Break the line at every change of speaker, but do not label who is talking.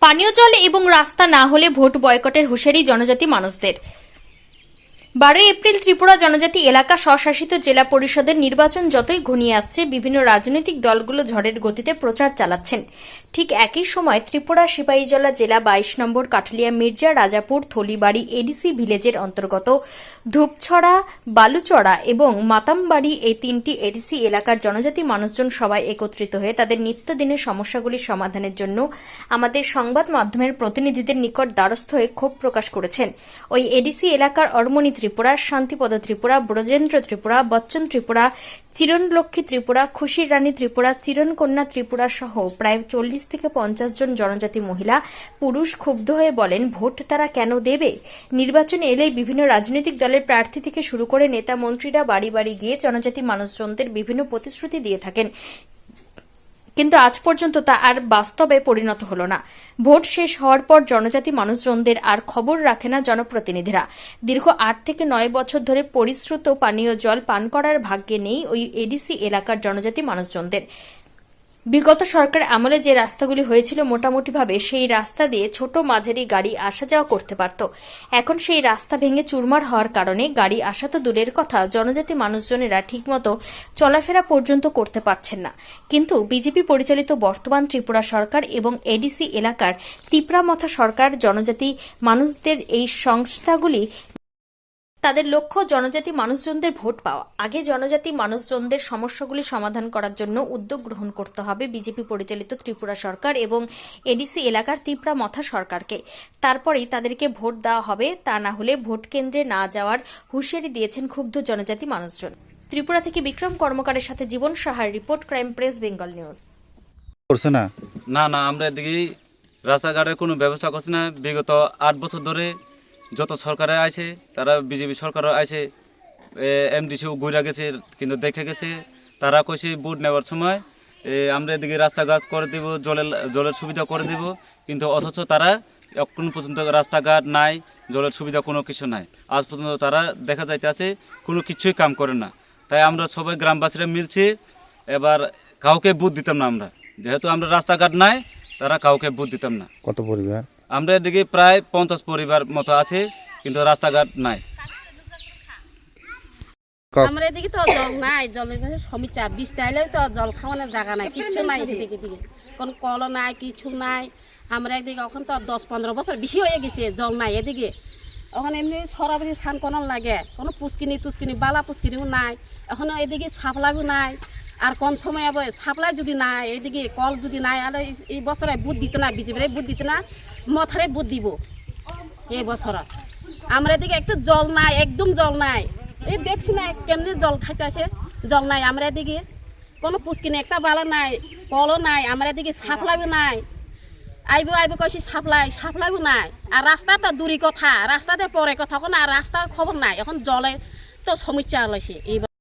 পানীয় জল এবং রাস্তা না হলে ভোট বয়কটের হুঁশিয়ারি জনজাতি মানুষদের। 12 এপ্রিল ত্রিপুরা জনজাতি এলাকা স্বশাসিত জেলা পরিষদের নির্বাচন যতই ঘনিয়ে আসছে, বিভিন্ন রাজনৈতিক দলগুলো ঝড়ের গতিতে প্রচার চালাচ্ছেন। ঠিক একই সময় ত্রিপুরা সিপাহীজলা জেলা 22 নম্বর কাঠলিয়া মির্জা রাজাপুর থলিবাড়ি এডিসি ভিলেজের অন্তর্গত ধূপছড়া, বালুচড়া এবং মাতামবাড়ি এই তিনটি এডিসি এলাকার জনজাতি মানুষজন সবাই একত্রিত হয়ে তাদের নিত্যদিনের সমস্যাগুলি সমাধানের জন্য আমাদের সংবাদ মাধ্যমের প্রতিনিধিদের নিকট দ্বারস্থ হয়ে ক্ষোভ প্রকাশ করেছেন। ওই এডিসি এলাকার অরমণি ত্রিপুরা, শান্তিপদ ত্রিপুরা, ব্রজেন্দ্র ত্রিপুরা, বচ্চন ত্রিপুরা, চিরণলক্ষ্মী ত্রিপুরা, খুশির রানী ত্রিপুরা, চিরণকন্যা ত্রিপুরা সহ প্রায় 40 থেকে 50 জন জনজাতি মহিলা পুরুষ ক্ষুব্ধ হয়ে বলেন, ভোট তারা কেন দেবে? নির্বাচন এলেই বিভিন্ন রাজনৈতিক দলের প্রার্থী থেকে শুরু করে নেতা মন্ত্রীরা বাড়ি বাড়ি গিয়ে জনজাতি মানুষজনদের বিভিন্ন প্রতিশ্রুতি দিয়ে থাকেন, কিন্তু আজ পর্যন্ত তা আর বাস্তবে পরিণত হলো না। ভোট শেষ হওয়ার পর জনজাতি মানুষজনদের আর খবর রাখে না জনপ্রতিনিধিরা। দীর্ঘ 8 থেকে 9 বছর ধরে পরিশ্রুত পানীয় জল পান করার ভাগ্যে নেই ওই এডিসি এলাকার জনজাতি মানুষজনদের। বিগত সরকার আমলে যে রাস্তাগুলি হয়েছিল মোটামুটিভাবে সেই রাস্তা দিয়ে ছোট মাঝারি গাড়ি আসা যাওয়া করতে পারত। এখন সেই রাস্তা ভেঙে চুরমার হওয়ার কারণে গাড়ি আসা তো দূরের কথা, জনজাতি মানুষজনেরা ঠিকমতো চলাফেরা পর্যন্ত করতে পারছেন না। কিন্তু বিজেপি পরিচালিত বর্তমান ত্রিপুরা সরকার এবং এডিসি এলাকার তিপ্রামথা সরকার জনজাতি মানুষদের এই সংস্থাগুলি তাদের লক্ষ্য জনজাতি মানুষজনদের ভোট পাওয়া। আগে জনজাতি মানুষজনদের সমস্যাগুলি সমাধান করার জন্য উদ্যোগ গ্রহণ করতে হবে বিজেপি পরিচালিত ত্রিপুরা সরকার এবং এডিসি এলাকার তিপ্রামথা সরকারকে। তারপরেই তাদেরকে ভোট দেওয়া হবে, তা না হলে ভোট কেন্দ্রে না যাওয়ার হুঁশিয়ারি দিয়েছেন ক্ষুব্ধ জনজাতি মানুষজন। ত্রিপুরা থেকে বিক্রম কর্মকারের সাথে জীবন সাহার report, crime press Bengal news.
করছে না
না আমরা এদিকে রাস্তাঘাটের কোনো ব্যবস্থা করছে না। বিগত 8 বছর ধরে যত সরকারে আছে, তারা বিজেপি সরকারও আছে, এমডিসিও ঘুরে গেছে, কিন্তু দেখে গেছে। তারা কইছে ভোট নেওয়ার সময় আমরা এদিকে রাস্তাঘাট করে দেব, জলের সুবিধা করে দেব, কিন্তু অথচ তারা এখন পর্যন্ত রাস্তাঘাট নাই, জলের সুবিধা কোনো কিছু নাই। আজ পর্যন্ত তারা দেখা যাইতেছে কোনো কিছুই কাম করে না। তাই আমরা সবাই গ্রামবাসীরা মিলছি, এবার কাউকে ভোট দিতাম না। আমরা যেহেতু আমরা রাস্তাঘাট নাই, তারা কাউকে ভোট দিতাম না।
কত পরিবার?
আমরা এদিকে প্রায় 50 পরিবার মতো আছে, কিন্তু রাস্তাঘাট নাই।
আমরা এদিকে তো জল নাই, জলের কাছে সমস্যা। 20 টাইলেও তো জল খাওয়ানোর জায়গা নাই, কিচ্ছু নাই এদিকে দিকে, কোনো কল নাই, কিছু নাই। আমরা একদিকে এখন তো 10-15 বছর বেশি হয়ে গেছে, জল নাই এদিকে। এখন এমনি সরাবরি স্নান কোনো লাগে, কোনো পুষ্কিনি বালা পুষ্কিনিও নাই। এখন এদিকে সাপ্লাইও নাই। আর কোন সময় আবার সাপ্লাই যদি নাই, এদিকে কল যদি নাই, আর এই বছরে বুথ দিত না, বিজেপির বুথ দিত না, মথারে বুথ দিব এই বছর। আমরা এদিকে একটু জল নাই, একদম জল নাই। এই দেখছি না কেমনি জল খাইতে আছে, জল নাই। আমরা এদিকে কোনো পুষ্কিনি একটা বালা নাই, কলও নাই। আমরা এদিকে সাপ্লাইও নাই। আইব কইছি সাপ্লাইও নাই। আর রাস্তাটা দূরি কথা, রাস্তাতে পরে কথা কোনো, আর রাস্তার খবর নাই। এখন জলে তো সমস্যা হয়েছে এই